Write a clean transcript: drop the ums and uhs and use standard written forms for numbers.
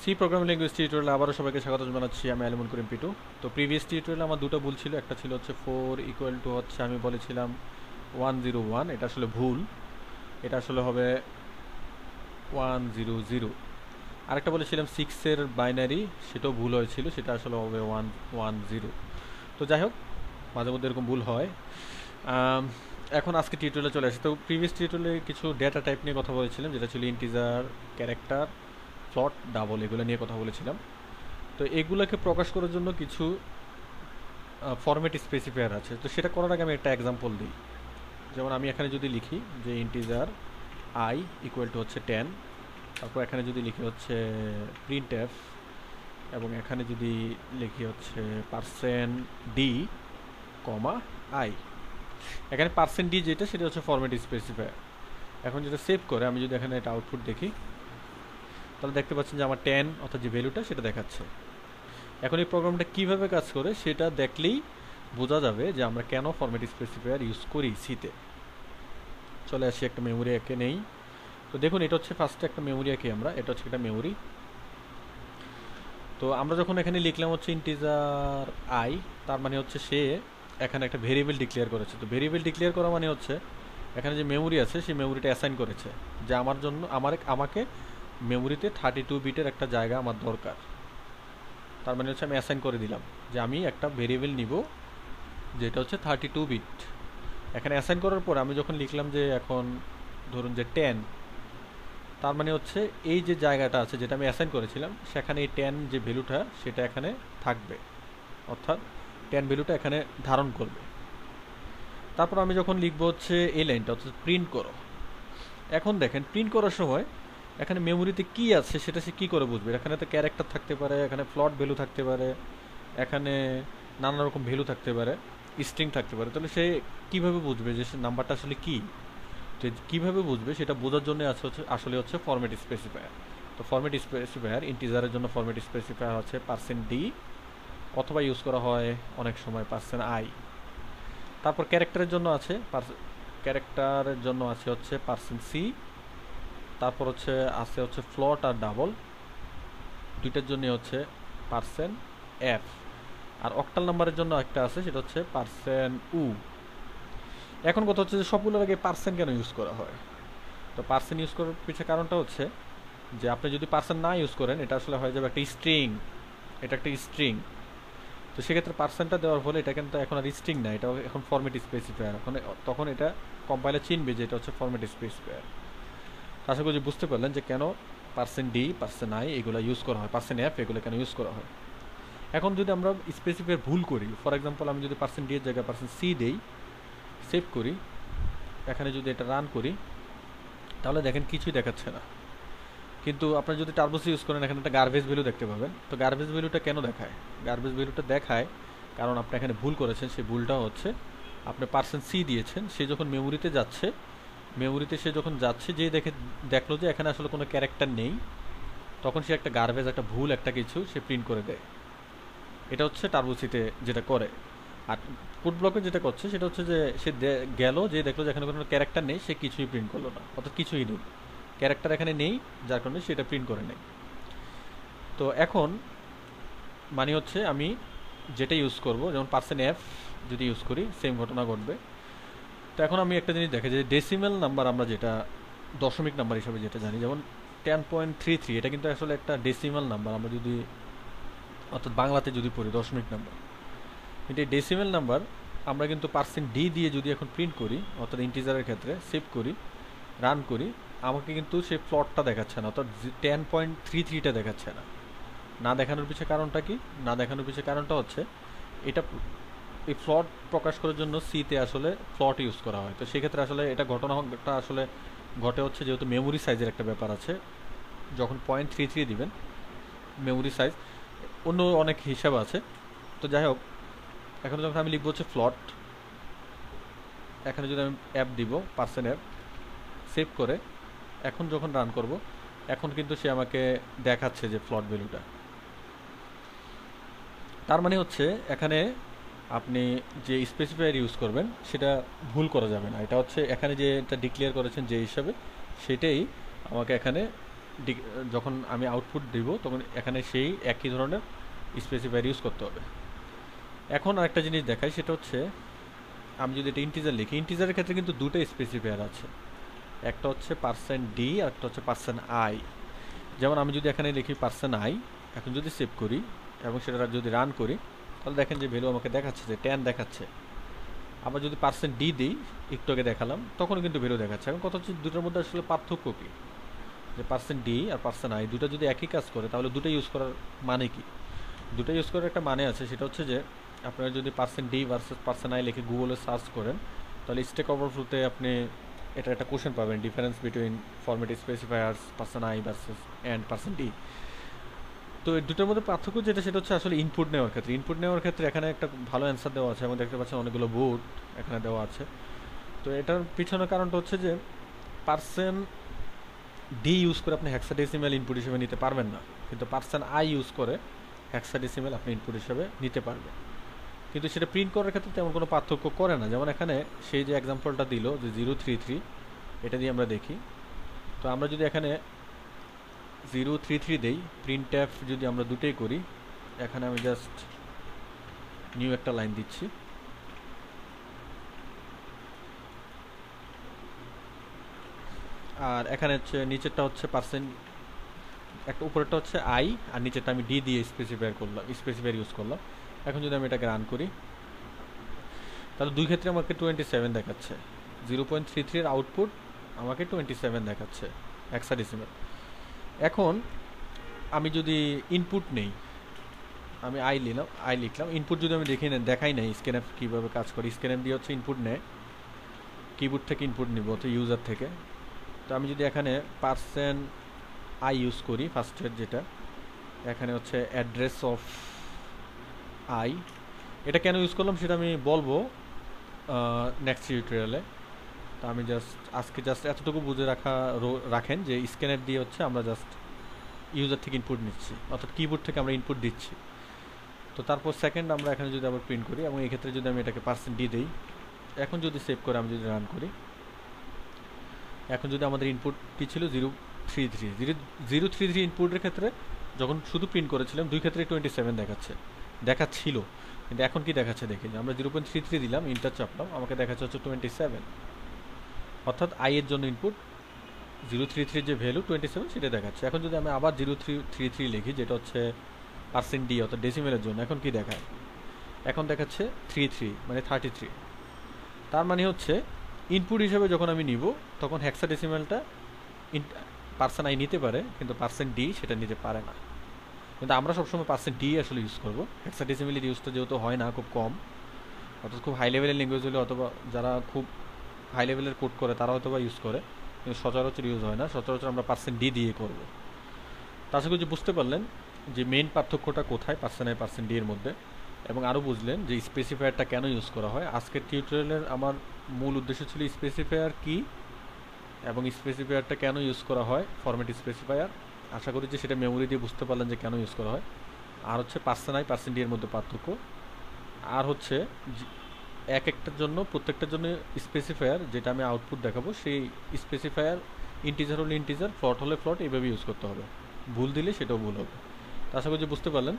C programming language টিউটোরিয়ালে আবারও সবাইকে স্বাগত জানাচ্ছি। আমি আলিমুল করিম পিটু। তো প্রিভিয়াস টিউটোরিয়ালে আমার দুটো ভুল ছিল। একটা ছিল হচ্ছে 4 ইকুয়াল টু হচ্ছে আমি বলেছিলাম 101, এটা আসলে ভুল, এটা আসলে হবে 100। আরেকটা বলেছিলাম 6-এর বাইনারি, সেটাও ভুল হয়েছিল, সেটা আসলে হবে 110। তো যাই হোক, মাঝে মধ্যে এরকম ভুল হয়। এখন আজকে টিউটোরিয়ালে চলে আসে। তো প্রিভিয়াস টিউটোরিয়ালে কিছু ডেটা টাইপ নিয়ে কথা বলেছিলাম, যেটা ছিল ইন্টিজার, ক্যারেক্টার, ফ্লট, ডাবল, এগুলো নিয়ে কথা বলেছিলাম। তো এগুলোকে প্রকাশ করার জন্য কিছু ফরম্যাট স্পেসিফায়ার আছে। তো সেটা করার আগে আমি একটা এক্সাম্পল দিই। যেমন আমি এখানে যদি লিখি যে ইন্টিজার আই ইকুয়াল টু হচ্ছে 10, তারপর এখানে যদি লিখি হচ্ছে প্রিন্ট এফ, এবং এখানে যদি লিখি হচ্ছে %d, আই, এখানে %d যেটা, সেটা হচ্ছে ফরম্যাট স্পেসিফায়ার। এখন যেটা সেভ করে আমি যদি এখানে একটা আউটপুট দেখি, তাহলে দেখতে পাচ্ছেন যে আমার 10 অর্থাৎ যে ভ্যালুটা সেটা দেখাচ্ছে। এখন এই প্রোগ্রামটা কীভাবে কাজ করে সেটা দেখলেই বোঝা যাবে যে আমরা কেন ফরম্যাট স্পেসিফায়ার ইউজ করি সিতে। চলে আসি, একটা মেমোরি একে নেই। তো দেখুন, এটা হচ্ছে ফার্স্টে একটা মেমোরি একে আমরা, এটা হচ্ছে একটা মেমোরি। তো আমরা যখন এখানে লিখলাম হচ্ছে ইন্টিজার আই, তার মানে হচ্ছে সে এখানে একটা ভেরিয়েবল ডিক্লেয়ার করেছে। তো ভেরিয়েবল ডিক্লেয়ার করা মানে হচ্ছে এখানে যে মেমোরি আছে সেই মেমোরিটা অ্যাসাইন করেছে যে আমার জন্য আমাকে মেমোরিতে 32 বিটের একটা জায়গা আমার দরকার। তার মানে হচ্ছে আমি অ্যাসাইন করে দিলাম যে আমি একটা ভেরিয়েবল নিব যেটা হচ্ছে 32 বিট। এখানে অ্যাসাইন করার পর আমি যখন লিখলাম যে এখন ধরুন যে 10, তার মানে হচ্ছে এই যে জায়গাটা আছে যেটা আমি অ্যাসাইন করেছিলাম, সেখানে এই 10 যে ভ্যালুটা সেটা এখানে থাকবে, অর্থাৎ 10 ভ্যালুটা এখানে ধারণ করবে। তারপর আমি যখন লিখবো হচ্ছে এই লাইনটা, অর্থাৎ প্রিন্ট করো। এখন দেখেন, প্রিন্ট করার সময় এখানে মেমোরিতে কি আছে সেটা সে কী করে বুঝবে? এখানে তো ক্যারেক্টার থাকতে পারে, এখানে ফ্লট ভ্যালু থাকতে পারে, এখানে নানা রকম ভ্যালু থাকতে পারে, স্ট্রিং থাকতে পারে। তাহলে সে কীভাবে বুঝবে যে সে নাম্বারটা আসলে কী? তো কীভাবে বুঝবে সেটা বোঝার জন্য আসলে হচ্ছে ফরম্যাট স্পেসিফায়ার। তো ফরম্যাট স্পেসিফায়ার ইন্টিজারের জন্য ফরম্যাট স্পেসিফায়ার হচ্ছে %d, অথবা ইউজ করা হয় অনেক সময় %i। তারপর ক্যারেক্টারের জন্য আছে হচ্ছে %c। তারপর হচ্ছে ফ্লট আর ডাবল, দুইটার জন্য হচ্ছে %f। আর অক্টাল নাম্বারের জন্য একটা আছে, সেটা হচ্ছে %u। এখন কথা হচ্ছে যে সবগুলোর আগে পার্সেন্ট কেন ইউজ করা হয়? তো পার্সেন্ট ইউজ করার পিছনে কারণটা হচ্ছে যে আপনি যদি পার্সেন্ট না ইউজ করেন, এটা আসলে হয়ে যাবে একটা স্ট্রিং। এটা একটা স্ট্রিং। তো সেক্ষেত্রে পার্সেন্টটা দেওয়ার ফলে এটা কিন্তু এখন আর স্ট্রিং না, এটা এখন ফরম্যাট স্পেসিফায়ার। তখন এটা কম্পাইলার চিনবে যে এটা হচ্ছে ফরম্যাট স্পেসিফায়ার। আশা করি বুঝতে পারলেন যে কেন %d, %i এগুলো ইউজ করা হয়, %f এগুলো কেন ইউজ করা হয়। এখন যদি আমরা স্পেসিফায়ার ভুল করি, ফর এক্সাম্পল আমি যদি %d এর জায়গায় %c দেই, সেভ করি, এখানে যদি এটা রান করি, তাহলে দেখেন কিছুই দেখাচ্ছে না। কিন্তু আপনারা যদি টার্বোসি ইউজ করেন, এখানে একটা গার্বেজ ভ্যালু দেখতে পাবেন। তো গার্বেজ ভ্যালুটা কেন দেখায়? গার্বেজ ভ্যালুটা দেখায় কারণ আপনি এখানে ভুল করেছেন। সেই ভুলটা হচ্ছে আপনি %c দিয়েছেন, সে যখন মেমোরিতে যাচ্ছে, যে দেখলো যে এখানে আসলে কোনো ক্যারেক্টার নেই, তখন সে একটা গার্বেজ, একটা ভুল, একটা কিছু সে প্রিন্ট করে দেয়। এটা হচ্ছে টার্বোসিতে যেটা করে। আর কোড ব্লকে যেটা করছে সেটা হচ্ছে যে সে গেল, যে দেখলো যে এখানে কোনো ক্যারেক্টার নেই, সে কিছুই প্রিন্ট করলো না, অর্থাৎ কিছুই নেই, ক্যারেক্টার এখানে নেই, যার কারণে সেটা প্রিন্ট করে নেই। তো এখন মানে হচ্ছে আমি যেটা ইউজ করব, যেমন %f যদি ইউজ করি, সেম ঘটনা ঘটবে। তো এখন আমি একটা জিনিস দেখে যে ডেসিমেল নাম্বার, আমরা যেটা দশমিক নাম্বার হিসাবে যেটা জানি, যেমন 10.33, এটা কিন্তু আসলে একটা ডেসিমেল নাম্বার। আমরা যদি অর্থাৎ বাংলাতে যদি পড়ি দশমিক নাম্বার, কিন্তু এই ডেসিমেল নাম্বার আমরা কিন্তু %d দিয়ে যদি এখন প্রিন্ট করি, অর্থাৎ ইন্টিজারের ক্ষেত্রে সেভ করি, রান করি, আমাকে কিন্তু সেই প্লটটা দেখাচ্ছে না, অর্থাৎ 10.33টা দেখাচ্ছে না। না দেখানোর পিছনে কারণটা কি? না দেখানোর পিছনে কারণটা হচ্ছে এটা এই ফ্লট প্রকাশ করার জন্য সিতে আসলে ফ্লট ইউজ করা হয়। তো সেক্ষেত্রে আসলে এটা ঘটনাটা আসলে ঘটে হচ্ছে যেহেতু মেমোরি সাইজের একটা ব্যাপার আছে, যখন 0.33 দিবেন মেমোরি সাইজ, অন্য অনেক হিসাব আছে। তো যাই হোক, এখন যখন আমি লিখবো হচ্ছে ফ্লট, এখানে যদি আমি অ্যাপ দিব %f, সেভ করে এখন যখন রান করব, এখন কিন্তু সে আমাকে দেখাচ্ছে যে ফ্লট ভ্যালুটা। তার মানে হচ্ছে এখানে আপনি যে স্পেসিফায়ার ইউজ করবেন সেটা ভুল করা যাবে না। এটা হচ্ছে এখানে যে এটা ডিক্লেয়ার করেছেন যে হিসাবে, সেটাই আমাকে এখানে যখন আমি আউটপুট দিব তখন এখানে সেই একই ধরনের স্পেসিফায়ার ইউজ করতে হবে। এখন আরেকটা জিনিস দেখাই, সেটা হচ্ছে আমি যদি এটা ইন্টিজার লিখি, ইন্টিজারের ক্ষেত্রে কিন্তু দুটো স্পেসিফায়ার আছে, একটা হচ্ছে %d আর একটা হচ্ছে %i। যেমন আমি যদি এখানে লিখি %i, এখন যদি সেভ করি এবং সেটা যদি রান করি, তাহলে দেখেন যে ভ্যালু আমাকে দেখাচ্ছে যে 10 দেখাচ্ছে। আবার যদি %d দিই, একটু আগে দেখালাম, তখন কিন্তু ভ্যালু দেখাচ্ছে। এখন কথা হচ্ছে দুটোর মধ্যে আসলে পার্থক্য কী, যে %d আর %i দুটো যদি একই কাজ করে তাহলে দুটো ইউজ করার মানে কি? দুটো ইউজ করার একটা মানে আছে, সেটা হচ্ছে যে আপনারা যদি %d ভার্সেস %i লিখে গুগলে সার্চ করেন, তাহলে স্ট্যাক ওভারফ্লোতে আপনি এটা একটা কোশ্চেন পাবেন, difference between format specifiers %i versus and %d। তো এই দুটোর মধ্যে পার্থক্য যেটা, সেটা হচ্ছে আসলে ইনপুট নেওয়ার ক্ষেত্রে। ইনপুট নেওয়ার ক্ষেত্রে এখানে একটা ভালো অ্যান্সার দেওয়া আছে এবং দেখতে পাচ্ছেন অনেকগুলো বোর্ড এখানে দেওয়া আছে। তো এটার পিছনের কারণটা হচ্ছে যে %d ইউজ করে আপনি হেক্সাডেসিমাল ইনপুট হিসেবে নিতে পারবেন না, কিন্তু %i ইউজ করে হেক্সাডেসিমাল আপনি ইনপুট হিসেবে নিতে পারবেন। কিন্তু সেটা প্রিন্ট করার ক্ষেত্রে তেমন কোনো পার্থক্য করে না। যেমন এখানে সেই যে এক্সাম্পলটা দিল যে 033, এটা দিয়ে আমরা দেখি। তো আমরা যদি এখানে 033 দেই, প্রিন্ট এফ যদি আমরা দুটোই করি, এখানে আমি জাস্ট নিউ একটা লাইন দিচ্ছি, আর এখানে হচ্ছে নিচেরটা হচ্ছে একটা উপরেরটা হচ্ছে আই আর নিচেরটা আমি ডি দিয়ে স্পেসিফায়ার ইউজ করলাম। এখন যদি আমি এটাকে রান করি, তাহলে দুই ক্ষেত্রে আমাকে 27 দেখাচ্ছে। 0.33 এর আউটপুট আমাকে 27 দেখাচ্ছে হেক্সাডেসিমাল। এখন আমি যদি ইনপুট নেই, আমি আই লিখলাম, ইনপুট যদি আমি দেখাই নাই স্ক্যানএফ কীভাবে কাজ করে। স্ক্যানএফ দিয়ে হচ্ছে ইনপুট নেয়, কিবোর্ড থেকে ইনপুট নিব অর্থাৎ ইউজার থেকে। তো আমি যদি এখানে %i ইউজ করি ফার্স্টের, যেটা এখানে হচ্ছে অ্যাড্রেস অফ আই, এটা কেন ইউজ করলাম সেটা আমি বলবো নেক্সট টিউটোরিয়ালে। তো আমি আজকে এতটুকু বুঝে রাখেন যে স্ক্যানার দিয়ে হচ্ছে আমরা জাস্ট ইউজার থেকে ইনপুট নিচ্ছি, অর্থাৎ কিবোর্ড থেকে আমরা ইনপুট দিচ্ছি। তো তারপর সেকেন্ড আমরা এখানে যদি আবার প্রিন্ট করি এবং এই ক্ষেত্রে যদি আমি এটাকে %d দিই, এখন যদি সেভ করে আমি যদি রান করি, এখন যদি আমাদের ইনপুট কী ছিল 033 ইনপুটের ক্ষেত্রে যখন শুধু প্রিন্ট করেছিলাম দুই ক্ষেত্রে 27 দেখাচ্ছিল, কিন্তু এখন কি দেখাচ্ছে দেখি, আমরা 0.33 দিলাম, ইন্টার চাপলাম, আমাকে দেখাচ্ছে হচ্ছে 27, অর্থাৎ আই এর জন্য ইনপুট 033 যে ভ্যালু 27 সেটা দেখাচ্ছে। এখন যদি আমি আবার 0.33 লিখি, যেটা হচ্ছে %d অর্থাৎ ডেসিমেলের জন্য, এখন কি দেখায়, এখন দেখাচ্ছে 33 মানে 33। তার মানে হচ্ছে ইনপুট হিসেবে যখন আমি নিব তখন হেক্সাডেসিমালটা %i নিতে পারে, কিন্তু %d সেটা নিতে পারে না। কিন্তু আমরা সবসময় %d আসলে ইউজ করবো। হেক্সাডেসিমালের ইউজটা যেহেতু হয় না, খুব কম, অর্থাৎ খুব হাই লেভেলের ল্যাঙ্গুয়েজ হলে অথবা যারা খুব হাই লেভেলের কোড করে তারা হয়তো বা ইউজ করে, কিন্তু সচরাচর ইউজ হয় না। সচরাচর আমরা %d দিয়ে করবো। তা আশা করি যে বুঝতে পারলেন যে মেইন পার্থক্যটা কোথায় %i %d এর মধ্যে, এবং আরও বুঝলেন যে স্পেসিফায়ারটা কেন ইউজ করা হয়। আজকের টিউটোরিয়ালের আমার মূল উদ্দেশ্য ছিল স্পেসিফায়ার কি এবং স্পেসিফায়ারটা কেন ইউজ করা হয়, ফরম্যাট স্পেসিফায়ার। আশা করি যে সেটা মেমোরি দিয়ে বুঝতে পারলেন যে কেন ইউজ করা হয়। আর হচ্ছে %i %d এর মধ্যে পার্থক্য, আর হচ্ছে এক একটার জন্য প্রত্যেকটার জন্য স্পেসিফায়ার যেটা আমি আউটপুট দেখাবো, সেই স্পেসিফায়ার ইন্টিজার হলে ইন্টিজার, ফ্লট হলে ফ্লট, এইভাবে ইউজ করতে হবে। ভুল দিলে সেটাও ভুল হবে। আশা করি যে বুঝতে পারলেন।